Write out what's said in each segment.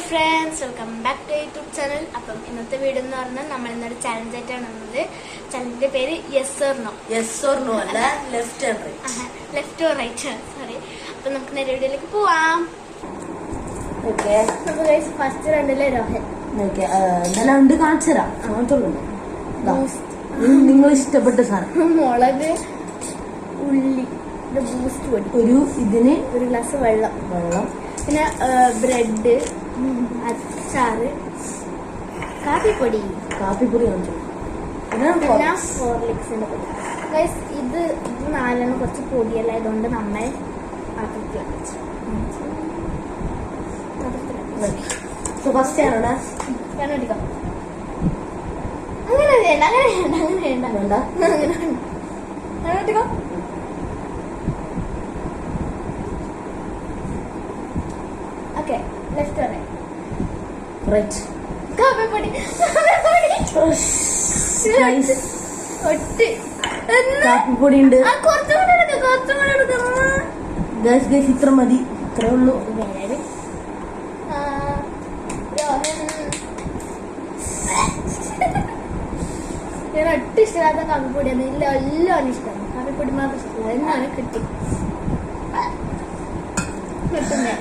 Friends, welcome back to YouTube channel. അപ്പം ഇന്നത്തെ video എന്ന് പറഞ്ഞാൽ നമ്മൾ ഇന്നൊരു ചലഞ്ച് ആയിട്ടാണ് വന്നത്. ചലഞ്ചിന്റെ പേര് യെസ് ഓർ നോ അല്ല ലെഫ്റ്റ് ഓർ റൈറ്റ്, സോറി. അപ്പൊ നമുക്ക് നേരെ വീഡിയോയിലേക്ക് പോവാം. ഫസ്റ്റ് രണ്ടിലെ രോഹൻ കാണിച്ചു തരാം. നിങ്ങൾ ഇഷ്ടപ്പെട്ട സാധനം മുളക്, ഉള്ളി, ബൂസ്റ്റ് പൊടി, ഇതിന് ഒരു ഗ്ലാസ് വെള്ളം, പിന്നെ ബ്രെഡ്, അച്ചാറ്, കാപ്പിപ്പൊടി കാണിച്ചു. പിന്നെ ഹോർലിക്സിന്റെ പൊടി. ഇത് നാലെണ്ണം കുറച്ച് പൊടിയല്ല, ഇതുകൊണ്ട് നമ്മൾ പാത്രത്തിലാക്കി. ഫസ്റ്റ് ആണ് അങ്ങനെ വേണ്ട, അങ്ങനെ വേണ്ട, അങ്ങനെ ഓക്കെ. Left right. കാപ്പിപ്പൊടി കാപ്പിപ്പൊടി ഉണ്ട്. കുറച്ചുകൂടെ ഇത്ര മതി, ഇത്രേ ഉള്ളൂ. ഞാൻ ഒട്ടും ഇഷ്ടമില്ലാത്ത കാപ്പിപ്പൊടിയാണ്. ഇല്ല, എല്ലാം ഇഷ്ടമാണ്. കാപ്പിപ്പൊടി മാത്രം ഇഷ്ടമില്ല. എന്നാണ് കിട്ടുന്നേ.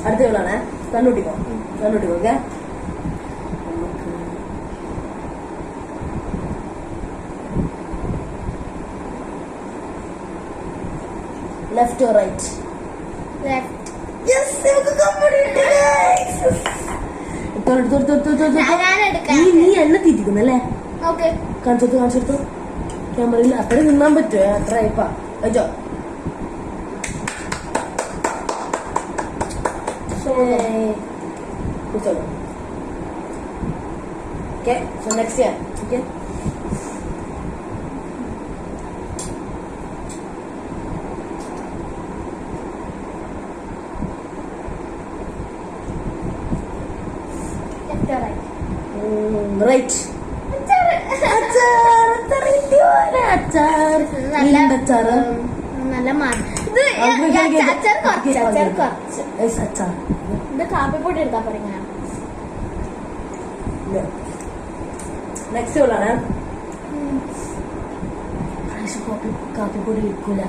അടുത്ത വീടാണ്. കണ്ണൂട്ടിക്കോ okay. Left or right? Left. നീ എണ്ണ തീറ്റിക്കുന്നല്ലേ? ഓക്കെ, കാണിച്ചെടുത്തു. ക്യാമറയിൽ അത്ര നിന്നാൻ പറ്റുമോ? അത്ര ഇപ്പാ വെച്ചോ. Okay, so next year, okay? Left right? Right. നല്ല ഇത് കാപ്പിപ്പൊടി എടുത്താ പോരെ. നെക്സ്റ്റ് ആണ്. കാപ്പിപ്പൊടി എടുക്കൂല.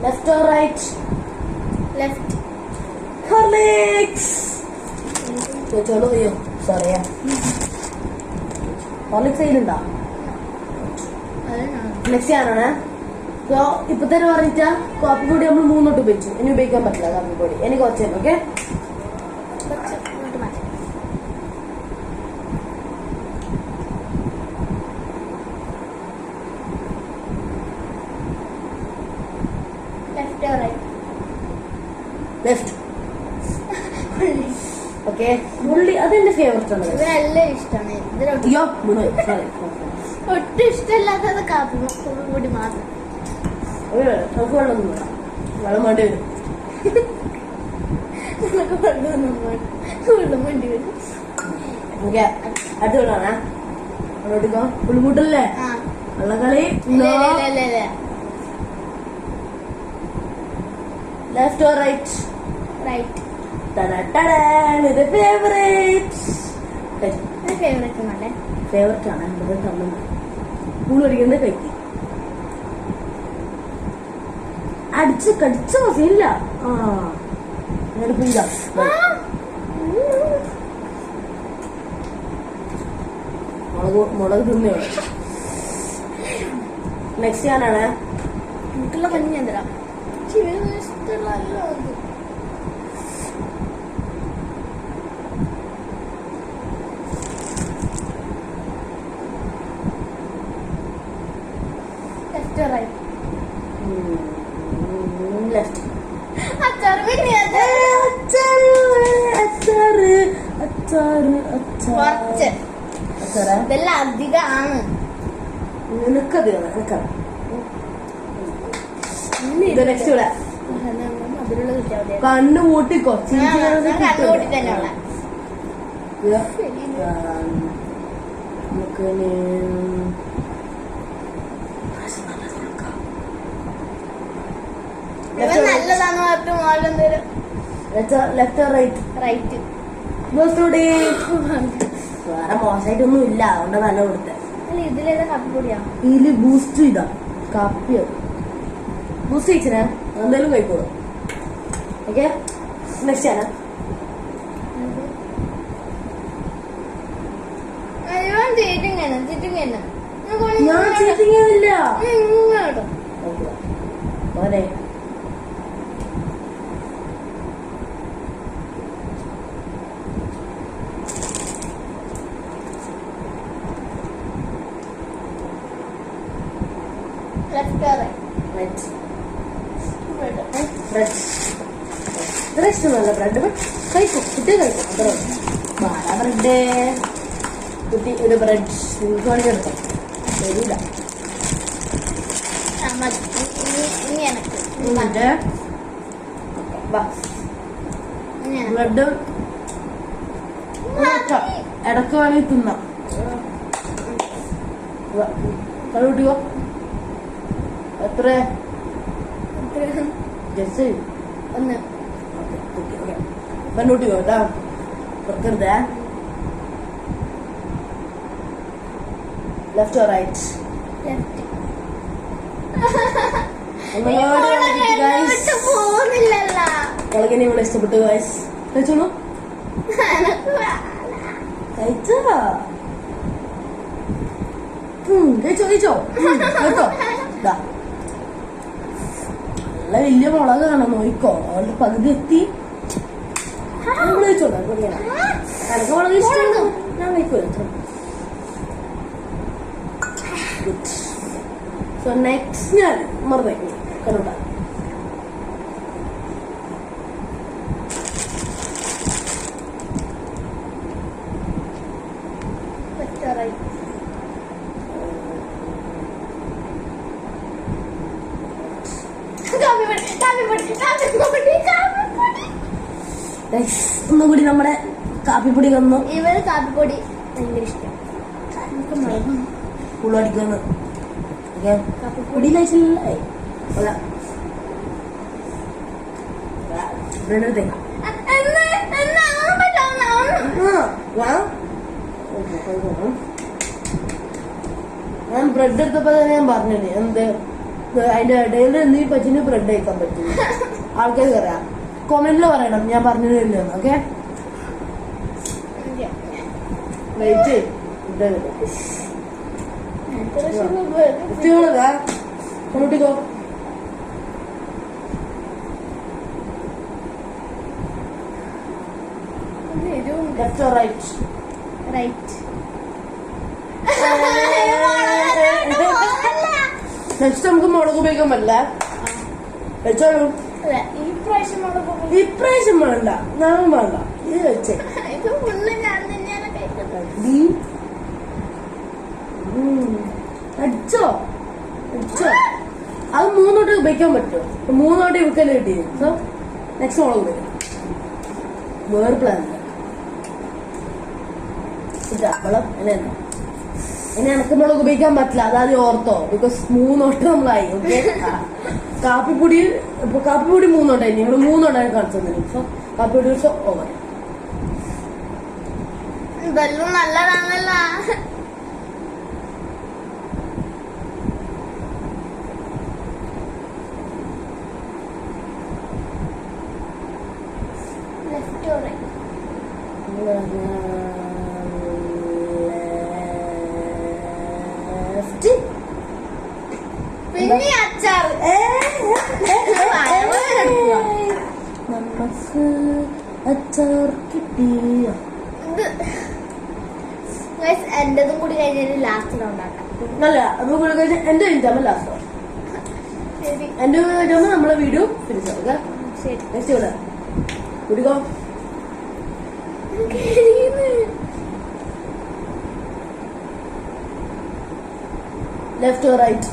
Left or right? Left. Horlicks. സോറിയാ, ഹോർലിക്സ് കയ്യിലുണ്ടോ? നെക്സ്റ്റ് ആണ്. സോ ഇപ്പൊ തന്നെ പറഞ്ഞിട്ടാ കാപ്പിപ്പൊടി നമ്മൾ 3 തൊട്ട് ഉപയോഗിച്ചു. ഇനി ഉപയോഗിക്കാൻ പറ്റില്ല കാപ്പിപ്പൊടി. എനിക്ക് കുറച്ച് ഓക്കെ. ലെഫ്റ്റ്. ഓക്കെ. ഉള്ളി അതെന്റെ ഫേവറേറ്റ് ആണ്. ഇതെല്ലാം ഇഷ്ടമാണ്. ഒട്ടും ഇഷ്ടമില്ലാത്തത് കാപ്പിപ്പൊടി മാത്രം. നമുക്ക് വെള്ളം വേണ്ടി വരും. വെള്ളം വേണ്ടി വരും. ഓക്കെ, അടുത്ത വെള്ളമാണ്. അങ്ങോട്ടിക്കോ. പുളിമുട്ടല്ലേ വെള്ളക്കളി. Left or right? റൈറ്റ്. ഇത് ഫേവറേറ്റ്. ഫേവറേറ്റ് ആണ്. സ്കൂൾ പഠിക്കുന്നത് കഴിക്കും. അടിച്ച് കടിച്ച മസിയില്ല. മുളക് തിന്നോ. നെക്സ്റ്റ് ഞാനാണ്. എനിക്കുള്ള കഞ്ഞി എന്തിനാ ഇഷ്ടമുള്ള. Left right? ലെഫ്റ്റ്. ഇതെല്ലാം അധികമാണ്. കണ്ണു കൂട്ടിക്കോ. കണ്ണുകൂട്ടി തന്നെയുള്ള നല്ലതാന്ന് പറഞ്ഞു മോളെന്തേലും ലെഫ്റ്റ് റൈറ്റ് റൈറ്റ്. വേറെ മോശമായിട്ടൊന്നും ഇല്ല, അതുകൊണ്ട് നല്ല കൊടുത്തത്. അല്ല ഇതിലേതാ കാപ്പിപ്പൊടിയാ? ഇതില് ബൂസ്റ്റ് ഇതാ കാപ്പിയോ ബൂസ്റ്റ് കഴിച്ചാ എന്തായാലും കഴിക്കോളൂ. ഓക്കെ നെക്സ്റ്റ് ആണ് ഞാൻ ചീറ്റിങ്ങില്ല. ഓനെ ബ്രെഡ് ഇഷ്ടമല്ല. ബ്രെഡ് കഴിക്കും, കുട്ടി കഴിക്കും. അത്ര ബ്രെഡ് കുട്ടി ഒരു ബ്രെഡ് നിങ്ങൾക്ക് വേണമെങ്കിൽ എടുക്കാം, ശരിയില്ല. ബ്രെഡ് ഇടക്ക് വേണമെങ്കിൽ തിന്നാം. കളിയോ എത്ര ജസ്റ്റ് ഒന്ന് പെണ്ണൂട്ടി കേട്ടാ പുറത്തിരുതേ. ലെഫ്റ്റ് റൈറ്റ് കളകിനെ ഇവിടെ ഇഷ്ടപ്പെട്ടു ഗൈസ്. കഴിച്ചോളൂ, കഴിച്ചോ കഴിച്ചോ കഴിച്ചോ കേട്ടോ. നല്ല വലിയ മുളകാണ്, നോയിക്കോ. അവളുടെ പകുതി എത്തി. നമ്മൾ കഴിച്ചോളൂ. എനക്ക് മുളക് ഇഷ്ടമാണ്, ഞാൻ കഴിക്കൂല. സോ നെക്സ്റ്റ് ഞാൻ മറന്നേ കണ്ടോട്ടാ. ഒന്നുകൂടി നമ്മുടെ കാപ്പിപ്പൊടി തന്നു. ഇവര് കാപ്പിപ്പൊടി ഭയങ്കര ഇഷ്ടം. പുള്ളടിക്കുന്നു കാപ്പിപ്പൊടി കഴിച്ചില്ലേ. ഞാൻ ബ്രെഡ് എടുത്തപ്പോ തന്നെ ഞാൻ പറഞ്ഞത് എന്ത് അതിന്റെ ഇടയിൽ നീ പച്ചിന് ബ്രെഡ് കഴിക്കാൻ പറ്റും. ആൾക്കാർക്ക് അറിയാം, കൊമന്റില് പറയണം ഞാൻ പറഞ്ഞില്ല. ഓക്കെ വെയിറ്റ് കൂട്ടിക്കോ. Left right right. നെക്സ്റ്റ് നമുക്ക് മുളക് ഉപയോഗിക്കാൻ പറ്റില്ല. വെച്ചോളൂ. ഇപ്രാവശ്യം വേണ്ട, ഞാൻ വേണ്ട. ഇത് വെച്ചേ അടിച്ചോ അടിച്ചോ. അത് മൂന്നോട്ട് ഉപയോഗിക്കാൻ പറ്റുമോ? മൂന്നോട്ട് ഇവക്കല്ലേ കിട്ടിയത്. സോ നെക്സ്റ്റ് മുളക് ഉപയോഗിക്കാം. വേറെ പ്ലാൻ ഇതവളം ഇനി എനക്ക് മുളക് ഉപയോഗിക്കാൻ പറ്റില്ല, അതാദ്യം ഓർത്തോ. ബിക്കോസ് മൂന്നോട്ട് നമ്മളായി. ഓക്കെ കാപ്പിപ്പൊടി മൂന്നോട്ടായി. നിങ്ങൾ മൂന്നോട്ടായി കാണിച്ചു തന്നിരുന്നു. സോ കാപ്പിപ്പൊടി വെച്ചോ ഓവർ. ഇതെല്ലാം നല്ലതാണല്ല. പിന്നെ അച്ചാർ നമുക്ക് അച്ചാർ കിട്ടിയ എന്റതും കൂടി കഴിഞ്ഞാൽ ലാസ്റ്റ് ഉണ്ടാക്കാം. നല്ല എന്റെ കഴിഞ്ഞാൽ ലാസ്റ്റ് എന്റെ കഴിഞ്ഞാൽ നമ്മളെ വീഡിയോ ഫിനിഷ് ആവുക. നെക്സ്റ്റ് ഇവിടെ കുടിക്കോ. Left right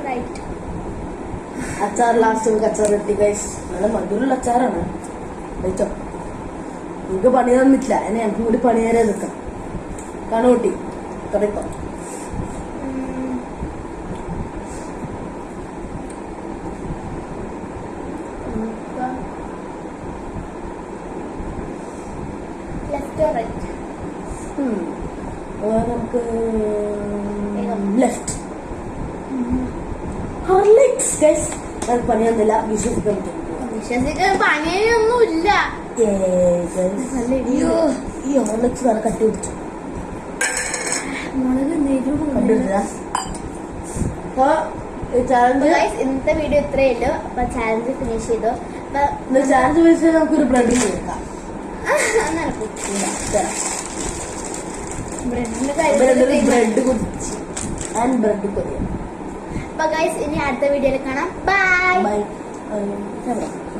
right. അച്ചാർ ലാസ്റ്റ് നമുക്ക് അച്ചാർ കിട്ടി ഗൈസ്. നല്ല മധുരമുള്ള അച്ചാറാണ്. കഴിച്ചോ. നിങ്ങൾക്ക് പണി തന്നിട്ടില്ല, എന്നെ എനിക്കും കൂടി പണി തരാൻ നിൽക്കാം. കണൂട്ടി കറിക്കോ. Left right? നമുക്ക് ലെഫ്റ്റ്. Horlicks guys. അത് പണിയൊന്നുമില്ല, വിശ്വസിക്കാൻ പറ്റും. വിശ്വസിക്കാൻ പണിയൊന്നുമില്ല. ഈ ഹോർലിക്സ് വേറെ കട്ടി പിടിച്ചു ഇന്നത്തെ വീഡിയോ ഇത്രയേ ഉള്ളൂ. അപ്പൊ ചാലഞ്ച് ഫിനിഷ് ചെയ്തു. ചാലഞ്ച് ഫിനിഷ് ചെയ്ത് നമുക്കൊരു ബ്രെഡ് കൊടുക്കാം. ബ്രെഡ് കുടിച്ച് ആൻഡ് ബ്രെഡ് കൊറിയ. അപ്പൊ ഗൈസ് ഇനി അടുത്ത വീഡിയോയിൽ കാണാം. Bye bye.